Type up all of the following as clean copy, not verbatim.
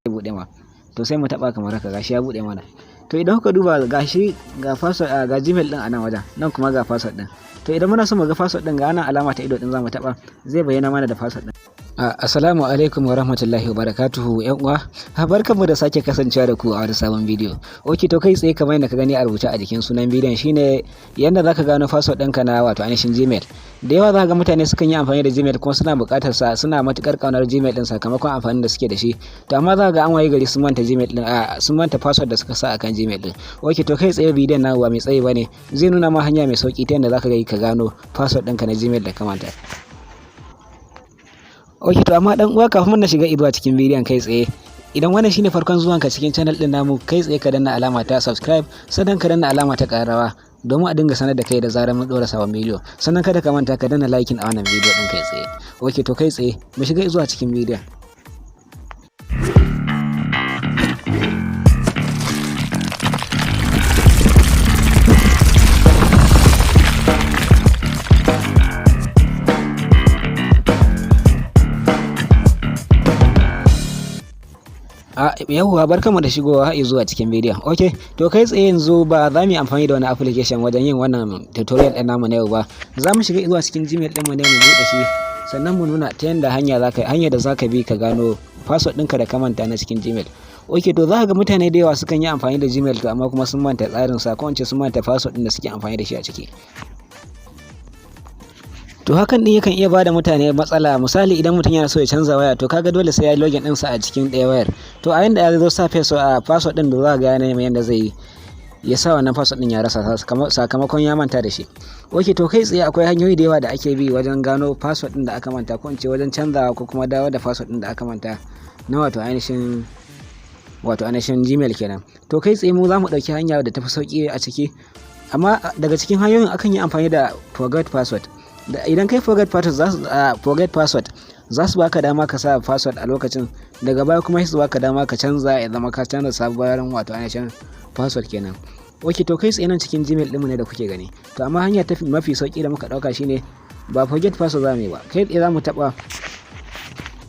zai bude ma. To sai mu taba kamar haka, gashi ya bude mana. To idan kuka duba gashi ga password ga Gmail din a nan wajen, nan kuma ga password din. To idan muna so mu ga password din, ga nan alama ta ido din zamu taba, zai bayyana mana da password din. Assalamu alaikum wa rahmatullahi wa barakatuhu ƴan uwa. Barkanmu da sake kasancewa da ku a wani sabon bidiyo. Okay, to kai tsaye kamar yadda ka gani a rubuce a jikin sunan bidiyon shine yanda zaka gano password ɗinka na wato ainihin Gmail. Da yawa za ga mutane sukan yi amfani da Gmail kuma suna buƙatar sa, suna matukar kaunar Gmail din sakamakon amfanin da suke da shi. To amma za ga an waye gari sun manta Gmail din, sun manta password da suka sa akan Gmail din. Okay, to kai tsaye bidiyon na ba mai tsayi bane, zai nuna ma hanya mai sauki ta yanda zaka ga ka gano password ɗinka na Gmail da ka manta. Okay, to amma dan uwa, kafin na shiga zuwa cikin bidiyon kai tsaye, idan wannan shine farkon zuwanka cikin channel din namu, kai tsaye ka danna alama ta subscribe, sannan ka danna alama ta ƙarawa domin a dinga sanar da kai da zarar mun dora sabon bidiyo. Sannan kada ka manta ka danna liking a wannan bidiyo din kai tsaye. Okay, to kai tsaye mu shiga zuwa cikin bidiyon. Yawwa, barkanmu da shigowa har zuwa cikin bidiyon. Okay, to kai tsaye yanzu ba za mu yi amfani da wani application wajen yin wannan tutorial ɗin namu na yau ba. Za mu shiga zuwa cikin Gmail ɗin mu ne mu buɗe shi, sannan mu nuna ta yanda hanya da zaka bi ka gano password ɗinka da ka manta na cikin Gmail. Okay, to za ka ga mutane da yawa sukan yi amfani da Gmail to amma kuma sun manta tsarin sa, ko in ce sun manta password ɗin da suke amfani da shi a ciki. To hakan din yakan iya bada mutane matsala. Misali idan mutum yana so ya canza waya, to kaga dole sai ya login din sa a cikin ɗaya wayar. To a yanda ya zo sa password din da za ga yana mai yanda zai ya sa wannan password din ya rasa sakamakon ya manta da shi. Okay, to kai tsaye akwai hanyoyi da yawa da ake bi wajen gano password din da aka manta, ko in ce wajen canzawa ko kuma dawo da password din da aka manta na wato ainihin Gmail kenan. To kai tsaye mu za mu ɗauki hanya da tafi sauki a ciki, amma daga cikin hanyoyin akan yi amfani da forget password. Idan kai forget password za su baka dama ka sa password a lokacin, daga baya kuma su baka dama ka canza ya zama ka canza sabuwar wato ainihin password kenan. Okay, to kai tsaye nan cikin Gmail ɗinmu ne da kuke gani. To amma hanya mafi sauki da muka ɗauka shine ba forget password za mu yi ba, kai tsaye za mu taɓa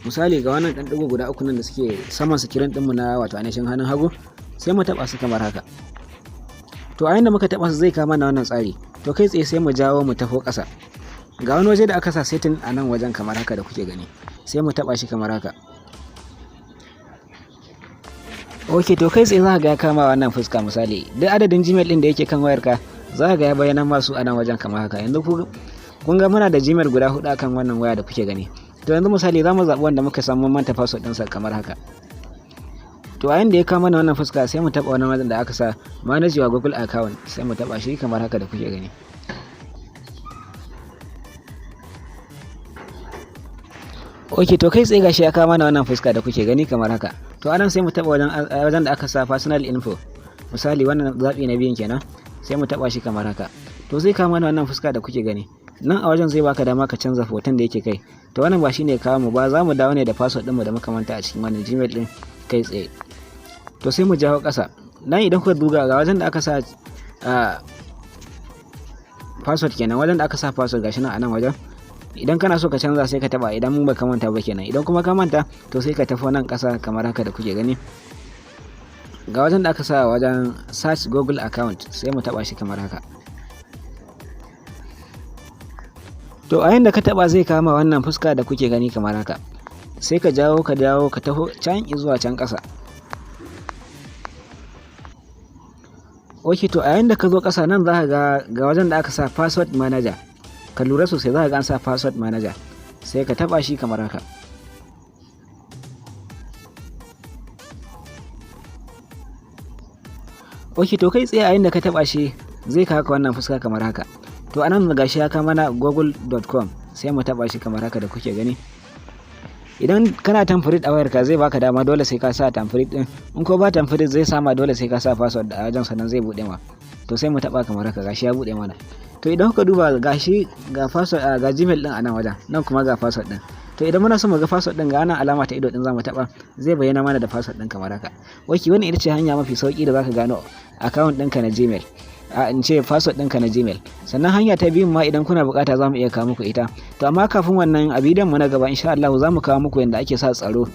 misali ga wannan ɗan ɗigo guda uku nan da suke saman sikirin ɗinmu na wato ainihin hannun hagu, sai mu taɓa su kamar haka. To a yanda muka taɓa su zai kama na wannan tsari. To kai tsaye sai mu jawo mu taho ƙasa. Ga wani waje da aka sa setting a nan wajen kamar haka da kuke gani, sai mu taba shi kamar haka. Okay, to kai tsaye za ka ga ya kama wannan fuska. Misali duk adadin Gmail din da yake kan wayarka za ka ga ya bayyana masu a nan wajen kamar haka. Yanzu kun ga muna da Gmail guda 4 akan wannan waya da kuke gani. To yanzu misali za mu zaɓi wanda muka samu manta password ɗinsa kamar haka. To a yanda ya kama wannan fuska sai mu taba wannan wajen da aka sa manage your Google account, sai mu taba shi kamar haka da kuke gani. Okay, to kai tsaye gashi ya kama na wannan fuska da kuke gani kamar haka. To anan sai mu taba wajen da aka sa personal info, misali wannan zabi na biyun kenan, sai mu taba shi kamar haka. To zai kama na wannan fuska da kuke gani. Nan a wajen zai baka dama ka canza hoton da yake kai. To wannan ba shine kawo mu ba, za mu dawo ne da password din mu da muka manta a cikin wannan Gmail din kai tsaye. To sai mu jawo ƙasa. Nan idan kuka duga ga wajen da aka sa password kenan, wajen da aka sa password gashi nan a nan wajen. Idan kana so ka canza sai ka taba, idan ba ka manta ba kenan. Idan kuma ka manta to sai ka tafi nan ƙasa kamar haka da kuke gani. Ga wajen da aka sa wajen search Google account, sai mu taba shi kamar haka. To a yanda ka taba zai kama wannan fuska da kuke gani kamar haka. Sai ka dawo ka taho can zuwa can ƙasa. Okay, to a yanda ka zo ƙasa nan za ka ga wajen da aka sa password manager. Ka lura sosai, za ka ga an sa password manager, sai ka taba shi kamar haka. Okay, to kai tsaye a yanda ka taba shi zai kawo ka wannan fuska kamar haka. To anan gashi ya kama na google.com, sai mu taba shi kamar haka da kuke gani. Idan kana tamfirit a wayarka zai baka dama dole sai ka sa tamfirit din, in ko ba tamfirit zai sama dole sai ka sa password a wajen sannan zai bude ma. To sai mu taba kamar haka, gashi ya bude mana. To idan kuka duba gashi ga password ga Gmail din a nan wajen, nan kuma ga password din. To idan muna so mu ga password din, ga nan alama ta ido din zamu taba, zai bayyana mana da password din kamar haka. Okay, wannan ita ce hanya mafi sauki da zaka gano account ɗinka na Gmail. In ce password ɗinka na Gmail. Sannan hanya ta biyu ma idan kuna bukata zamu iya kawo muku ita. To amma kafin wannan a bidiyon mu na gaba insha Allah za mu kawo muku yanda ake sa tsaro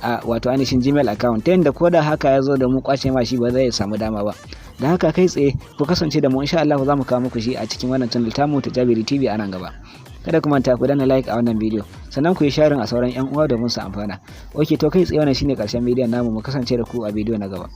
a wato ainihin Gmail account, ta yadda ko da haka ya zo da mu kwace ma shi ba zai samu dama ba. Da haka kai tsaye ku kasance da mu, insha Allah za mu kawo muku shi a cikin wannan channel tamu ta Jabiri TV a nan gaba. Kada ku manta ku danna like a wannan bidiyo, sannan ku yi sharing a sauran 'yan uwa domin su amfana. Ok, to kai tsaye wannan shine karshen bidiyon namu, mu kasance da ku a bidiyo na gaba.